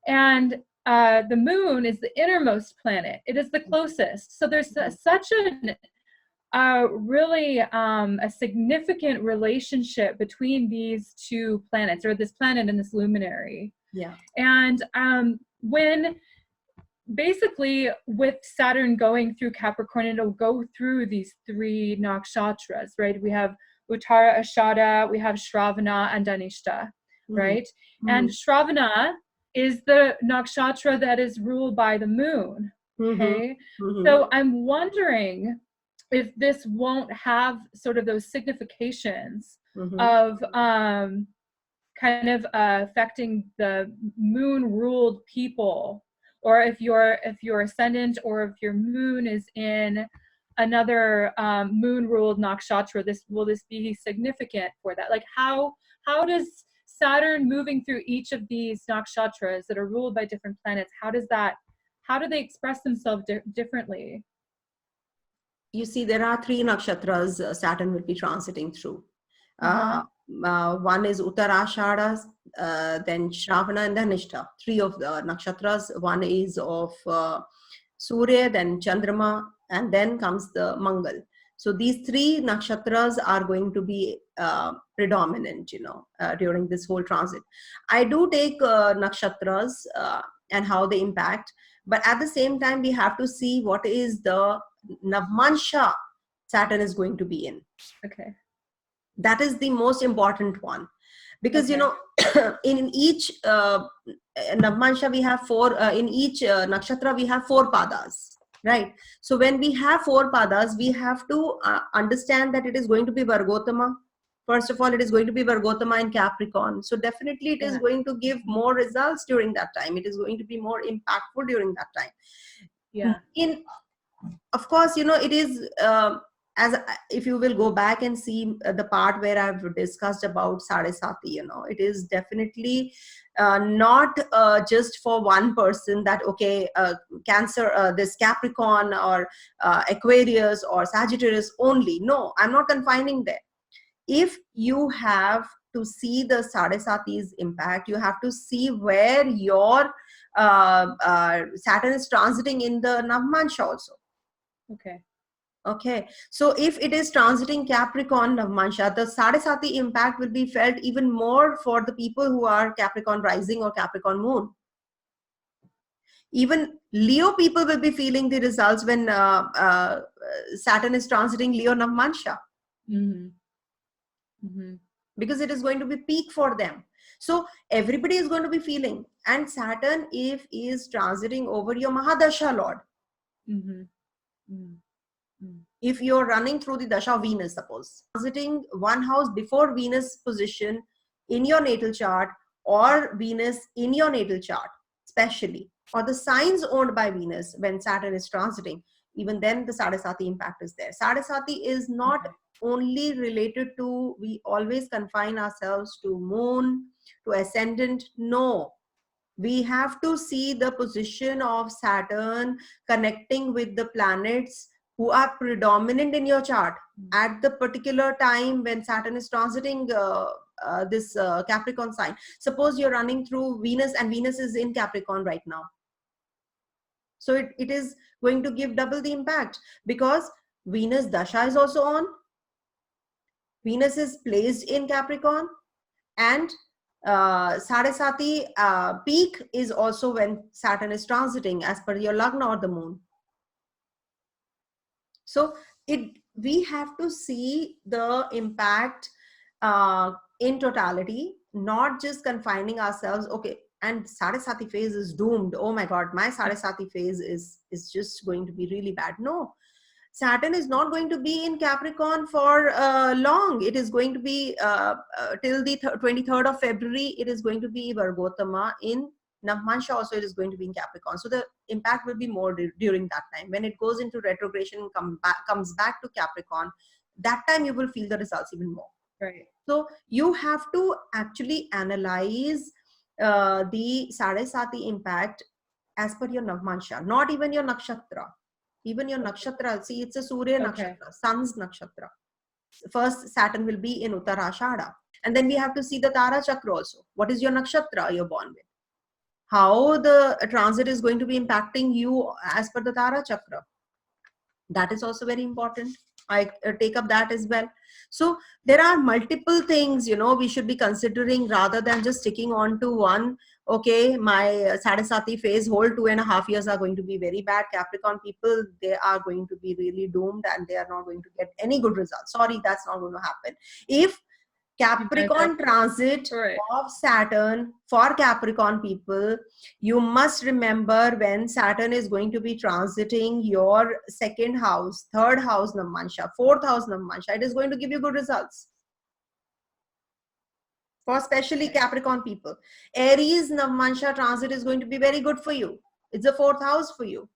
And the moon is the innermost planet. It is the closest. So there's such really a significant relationship between these two planets, or this planet and this luminary. Yeah. And when basically with Saturn going through Capricorn, it'll go through these 3 nakshatras, right? We have UTHARASHADA, we have SHRAVANA, and Dhanishta, right? And SHRAVANA is the nakshatra that is ruled by the moon, okay? So I'm wondering if this won't have sort of those significations of kind of affecting the moon-ruled people, or if your ascendant or if your moon is in another moon-ruled nakshatra, will this be significant for that? Like how does Saturn moving through each of these nakshatras that are ruled by different planets, how do they express themselves differently? You see, there are 3 nakshatras Saturn will be transiting through. One is UTHARASHADA, then SHRAVANA, and Dhanishta. 3 of the nakshatras. One is of Surya, then Chandrama, and then comes the Mangal. So these 3 nakshatras are going to be predominant, during this whole transit. I do take nakshatras and how they impact, but at the same time, we have to see what is the Navamsa Saturn is going to be in. Okay. That is the most important one, because in each Navamsa we have 4, in each nakshatra we have 4 padas, right? So when we have 4 padas, we have to understand that it is going to be Vargotama. First of all, it is going to be Vargotama in Capricorn. So definitely it is going to give more results during that time. It is going to be more impactful during that time. Yeah. Of course, it is, as if you will go back and see the part where I've discussed about Sadesati, you know, it is definitely not just for one person that, okay, Cancer, this Capricorn or Aquarius or Sagittarius only. No, I'm not confining there. If you have to see the Sadesati's impact, you have to see where your Saturn is transiting in the Navamsa also. Okay. Okay, so if it is transiting Capricorn Navamsa, the Sadesati impact will be felt even more for the people who are Capricorn rising or Capricorn moon. Even Leo people will be feeling the results when Saturn is transiting Leo Navamsa. Mm-hmm. Mm-hmm. Because it is going to be peak for them. So everybody is going to be feeling. And Saturn, if is transiting over your Mahadasha Lord, Mm-hmm. Mm-hmm. if you're running through the Dasha of Venus, suppose, transiting one house before Venus position in your natal chart, or Venus in your natal chart, especially, or the signs owned by Venus when Saturn is transiting, even then the Sadesati impact is there. Sadesati is not only related to, we always confine ourselves to moon, to ascendant. No, we have to see the position of Saturn connecting with the planets who are predominant in your chart at the particular time when Saturn is transiting this Capricorn sign. Suppose you're running through Venus and Venus is in Capricorn right now. So it is going to give double the impact, because Venus Dasha is also on. Venus is placed in Capricorn, and Sadesati peak is also when Saturn is transiting as per your Lagna or the moon. So we have to see the impact in totality, not just confining ourselves. Okay, and Sadesati phase is doomed. Oh my God, my Sadesati phase is just going to be really bad. No, Saturn is not going to be in Capricorn for long. It is going to be till the 23rd of February. It is going to be Vargotama in Navamsa. Also, it is going to be in Capricorn. So the impact will be more during that time. When it goes into retrogression, comes back to Capricorn, that time you will feel the results even more. Right. So you have to actually analyze the Sadesati impact as per your Navamsa, not even your nakshatra. Even your nakshatra, see, it's a Surya nakshatra, sun's nakshatra. First, Saturn will be in UTHARASHADA. And then we have to see the Tara chakra also. What is your nakshatra you're born with? How the transit is going to be impacting you as per the Tara chakra. That is also very important. I take up that as well. So there are multiple things, you know, we should be considering rather than just sticking on to one. Okay, my Sadesati phase, whole 2.5 years are going to be very bad. Capricorn people, they are going to be really doomed and they are not going to get any good results. Sorry, that's not going to happen. If Capricorn transit of Saturn for Capricorn people, you must remember when Saturn is going to be transiting your second house, third house Navamsa, fourth house Navamsa, it is going to give you good results. For especially Capricorn people. Aries Navamsa transit is going to be very good for you. It's the fourth house for you.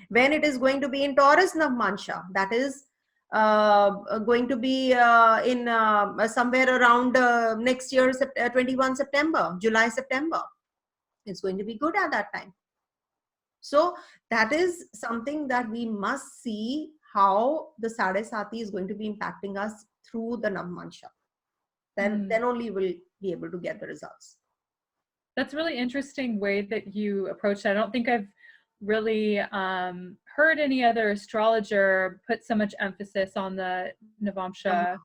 When it is going to be in Taurus Navamsa, that is going to be in somewhere around next year, 21 September, July, September. It's going to be good at that time. So that is something that we must see how the Sadesati is going to be impacting us through the Navamsa. Then only we'll be able to get the results. That's a really interesting way that you approach that. I don't think I've really heard any other astrologer put so much emphasis on the Navamsa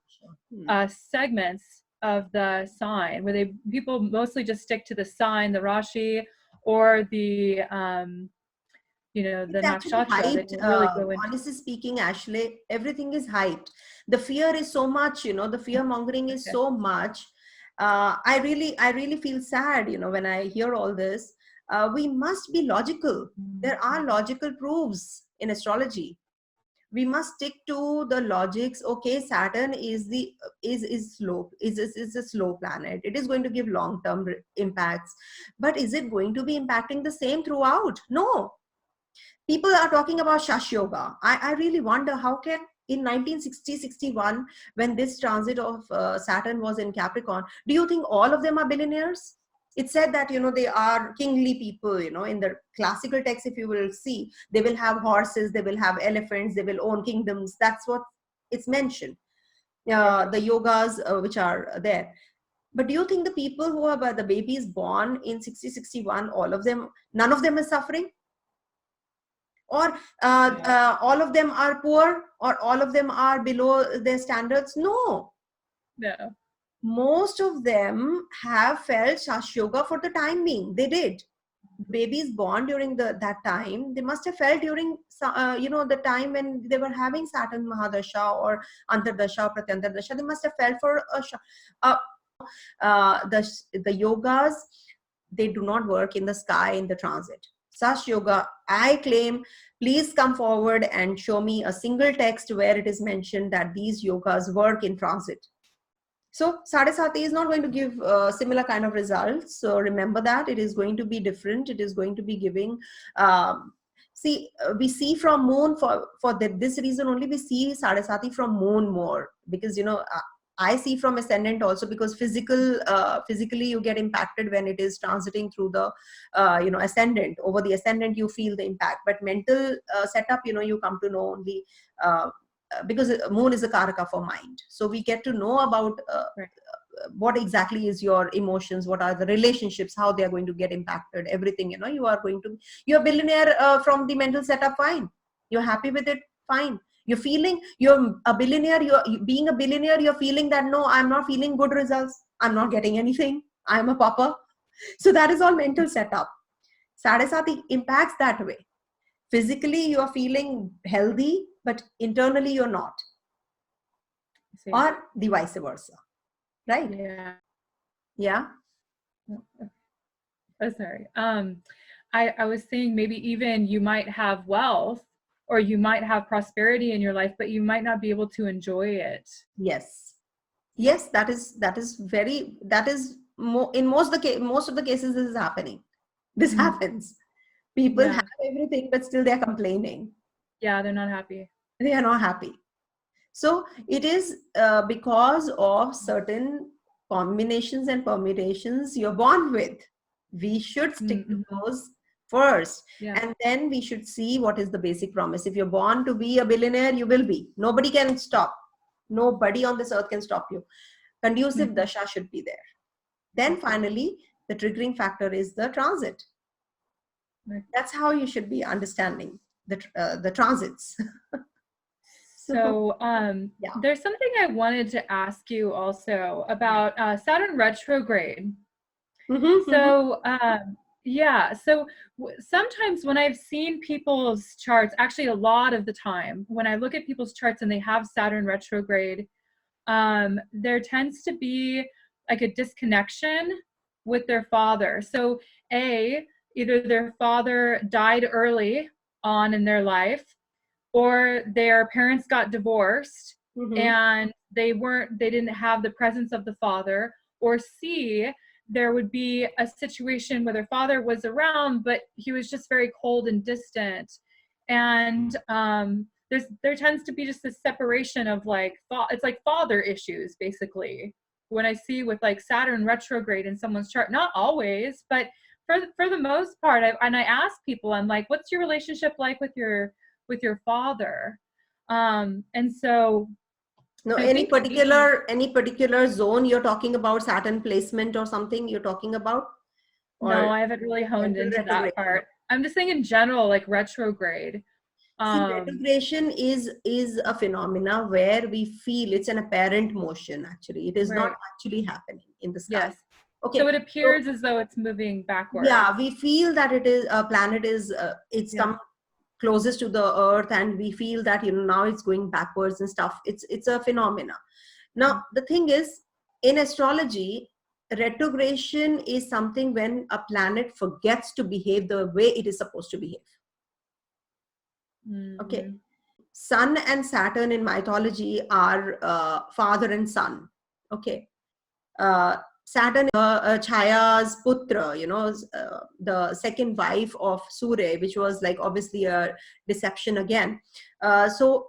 segments of the sign, where people mostly just stick to the sign, the Rashi, or the you know, the NAKSHATRA. Really honestly speaking, Ashley, everything is hyped. The fear is so much, you know, the fear mongering is so much. I really feel sad, you know, when I hear all this. We must be logical. There are logical proofs in astrology. We must stick to the logics. Okay, Saturn is slow, is a slow planet. It is going to give long-term impacts, but is it going to be impacting the same throughout? No. People are talking about Shash Yoga. I really wonder, how can in 1960-61, when this transit of Saturn was in Capricorn, do you think all of them are billionaires? It said that, they are kingly people, in the classical text, if you will see, they will have horses, they will have elephants, they will own kingdoms. That's what it's mentioned. The yogas which are there. But do you think the people who are the babies born in 60-61, none of them is suffering? Or all of them are poor, or all of them are below their standards? No. Most of them have felt Shash Yoga for the time being. They did. Babies born during that time, they must have felt during the time when they were having Saturn Mahadasha or Antardasha or Pratyantardasha, they must have felt for the yogas. They do not work in the sky in the transit. Sash Yoga, I claim, please come forward and show me a single text where it is mentioned that these yogas work in transit. So Sadesati is not going to give similar kind of results. So remember that it is going to be different. It is going to be giving. We see from Moon for this reason only. We see Sadesati from Moon more, because I see from ascendant also, because physically you get impacted when it is transiting through the ascendant. Over the ascendant you feel the impact, but mental setup, you come to know only. Because Moon is a karaka for mind, so we get to know about what exactly is your emotions, what are the relationships, how they are going to get impacted, everything. You're a billionaire from the mental setup, fine. You're happy with it, fine. You're feeling you're a billionaire, being a billionaire, you're feeling that no, I'm not feeling good results, I'm not getting anything, I'm a pauper. So that is all mental setup. Sadesati impacts that way. Physically you are feeling healthy, but internally you're not. Or the vice versa. Right? Yeah. Oh, sorry. I was saying maybe even you might have wealth or you might have prosperity in your life, but you might not be able to enjoy it. Yes, that is more in most of the cases this is happening. This happens. People have everything, but still they're complaining. Yeah, they're not happy. They are not happy. So it is because of certain combinations and permutations you're born with. We should stick to those first, and then we should see what is the basic promise. If you're born to be a billionaire, you will be. Nobody can stop. Nobody on this earth can stop you. Conducive dasha should be there. Then finally, the triggering factor is the transit. That's how you should be understanding the transits. So there's something I wanted to ask you also about Saturn retrograde. So so sometimes when I've seen people's charts, actually a lot of the time when I look at people's charts and they have Saturn retrograde, there tends to be like a disconnection with their father. So either their father died early on in their life, or their parents got divorced and they didn't have the presence of the father, or C, there would be a situation where their father was around, but he was just very cold and distant. And there tends to be just this separation of it's like father issues, basically, when I see with like Saturn retrograde in someone's chart. Not always, but for the most part, I ask people, I'm like, what's your relationship like with your father? And so any particular zone you're talking about, Saturn placement or something you're talking about? No, I haven't really honed into that part. I'm just saying in general, like retrograde. Retrogression is a phenomena where we feel it's an apparent motion. Actually, it is not actually happening in the sky. Yes. Okay. So it appears as though it's moving backwards. Yeah, we feel that it is a planet is come closest to the earth, and we feel that now it's going backwards and stuff. It's a phenomena. Now the thing is, in astrology, retrogression is something when a planet forgets to behave the way it is supposed to behave. Okay, Sun and Saturn in mythology are father and son. Okay, Saturn, Chaya's putra, the second wife of Surya, which was like obviously a deception again. So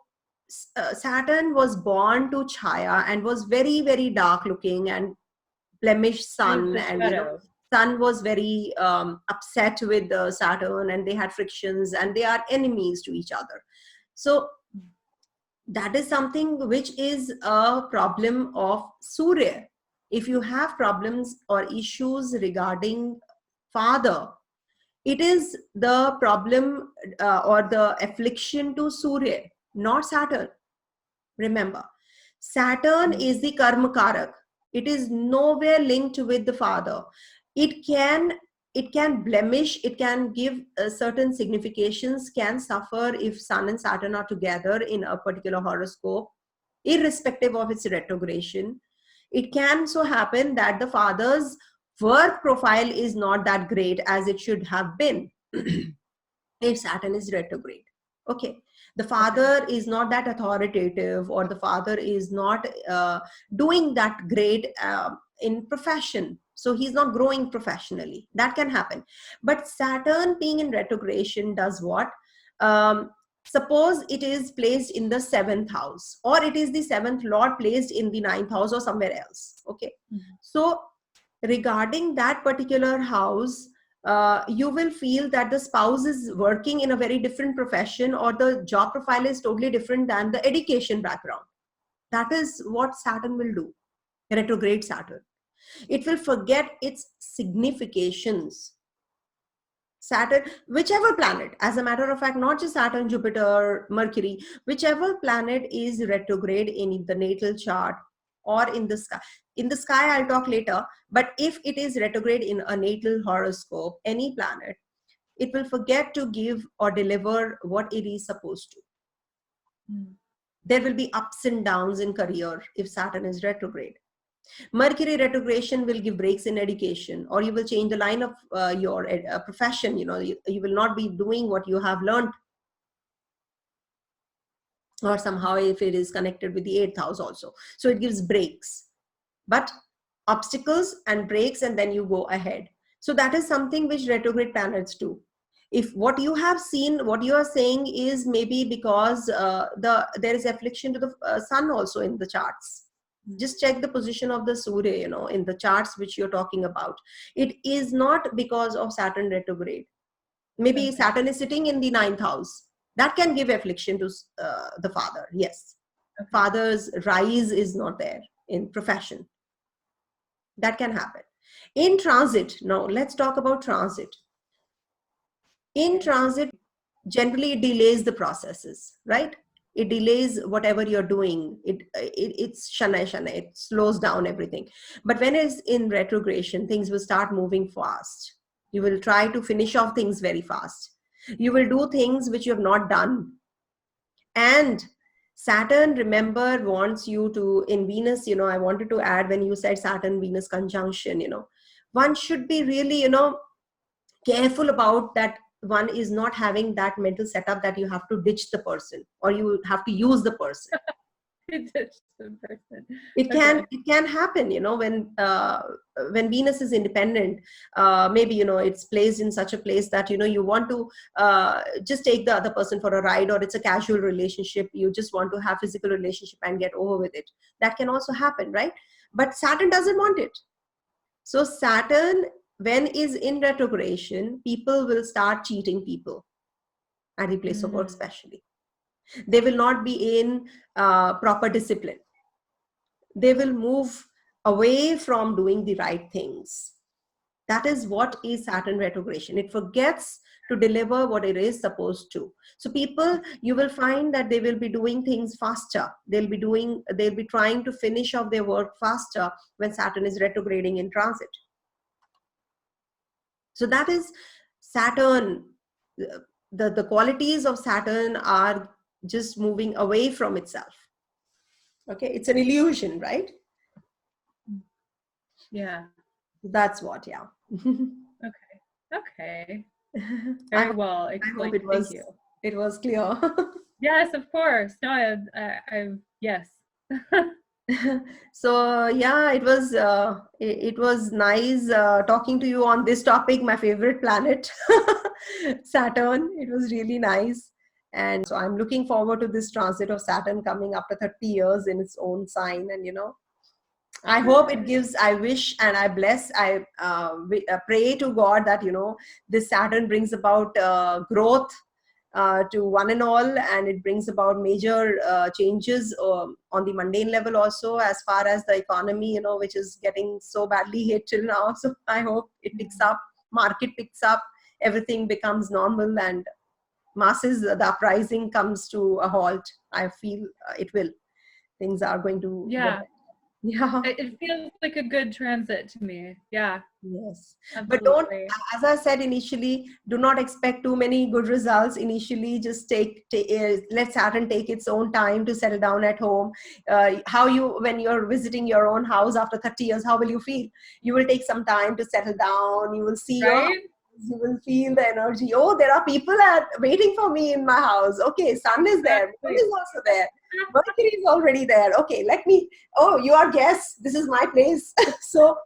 Saturn was born to Chaya and was very, very dark looking and blemished It was sun, the and shadow. sun was very upset with Saturn, and they had frictions and they are enemies to each other. So that is something which is a problem of Surya. If you have problems or issues regarding father, it is the problem or the affliction to Surya, not Saturn. Remember, Saturn is the karma karak. It is nowhere linked with the father. It can blemish, it can give certain significations, can suffer if Sun and Saturn are together in a particular horoscope, irrespective of its retrogression. It can so happen that the father's work profile is not that great as it should have been if Saturn is retrograde. Okay. The father is not that authoritative, or the father is not doing that great in profession. So he's not growing professionally. That can happen. But Saturn being in retrogression does what? Suppose it is placed in the 7th house, or it is the 7th lord placed in the 9th house or somewhere else. Okay. So regarding that particular house, you will feel that the spouse is working in a very different profession, or the job profile is totally different than the education background. That is what Saturn will do, retrograde Saturn. It will forget its significations. Saturn, whichever planet, as a matter of fact, not just Saturn, Jupiter, Mercury, whichever planet is retrograde in the natal chart or in the sky. In the sky, I'll talk later, but if it is retrograde in a natal horoscope, any planet, it will forget to give or deliver what it is supposed to. There will be ups and downs in career if Saturn is retrograde. Mercury retrogression will give breaks in education, or you will change the line of your profession. You will not be doing what you have learned, or somehow if it is connected with the 8th house also. So it gives breaks, but obstacles and breaks, and then you go ahead. So that is something which retrograde planets do. If what you have seen, what you are saying is maybe because there is affliction to the sun also in the charts. Just check the position of the Surya, in the charts which you're talking about. It is not because of Saturn retrograde. Maybe Saturn is sitting in the 9th house. That can give affliction to the father. Yes. Father's rise is not there in profession. That can happen. In transit, now let's talk about transit. In transit, generally it delays the processes, right? It delays whatever you're doing. It's shana, it slows down everything. But when it's in retrogression, things will start moving fast. You will try to finish off things very fast. You will do things which you have not done. And Saturn, remember, wants you to, in Venus, I wanted to add, when you said Saturn Venus conjunction, one should be really, careful about that. One is not having that mental setup that you have to ditch the person, or you have to use the person. It can happen, when Venus is independent. Maybe it's placed in such a place that you want to just take the other person for a ride, or it's a casual relationship, you just want to have physical relationship and get over with it. That can also happen, right? But Saturn doesn't want it. So Saturn, when is in retrogression, people will start cheating people at the place of work, especially. They will not be in proper discipline. They will move away from doing the right things. That is what is Saturn retrogression. It forgets to deliver what it is supposed to. So people, you will find that they will be doing things faster. They'll be trying to finish off their work faster when Saturn is retrograding in transit. So that is Saturn. The qualities of Saturn are just moving away from itself. Okay, it's an illusion, right? Yeah. That's what, yeah. Okay. Very well explained. Thank you. It was clear. Yes, of course. No, yes. So yeah, it was nice talking to you on this topic, my favorite planet, Saturn. It was really nice. And so I'm looking forward to this transit of Saturn coming after 30 years in its own sign. And, I hope it gives, I wish and I bless, I pray to God that, this Saturn brings about growth to one and all, and it brings about major changes on the mundane level also, as far as the economy, which is getting so badly hit till now. So I hope it picks up, market picks up, everything becomes normal, and masses, the uprising comes to a halt. I feel it will. Things are going to Yeah. Yeah. It feels like a good transit to me. Yeah. Yes. Absolutely. But don't, as I said initially, do not expect too many good results initially. Just let Saturn take its own time to settle down at home. When you're visiting your own house after 30 years, how will you feel? You will take some time to settle down. You will see right? you will feel the energy. Oh, there are people waiting for me in my house. Okay, sun is there. Moon is also there. Mercury is already there. Okay, you are guests. This is my place. So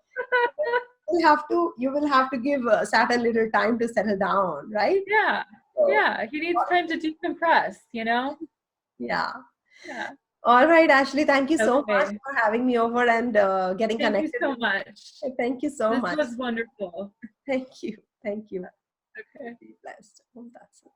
you will have to give Saturn a little time to settle down, right? Yeah. Yeah. He needs time to decompress, Yeah. Yeah. All right, Ashley, thank you so much Okay. for having me over and getting connected. Thank you so much. Thank you so much. This was wonderful. Thank you. Thank you. Okay. Be blessed. Oh, that's it.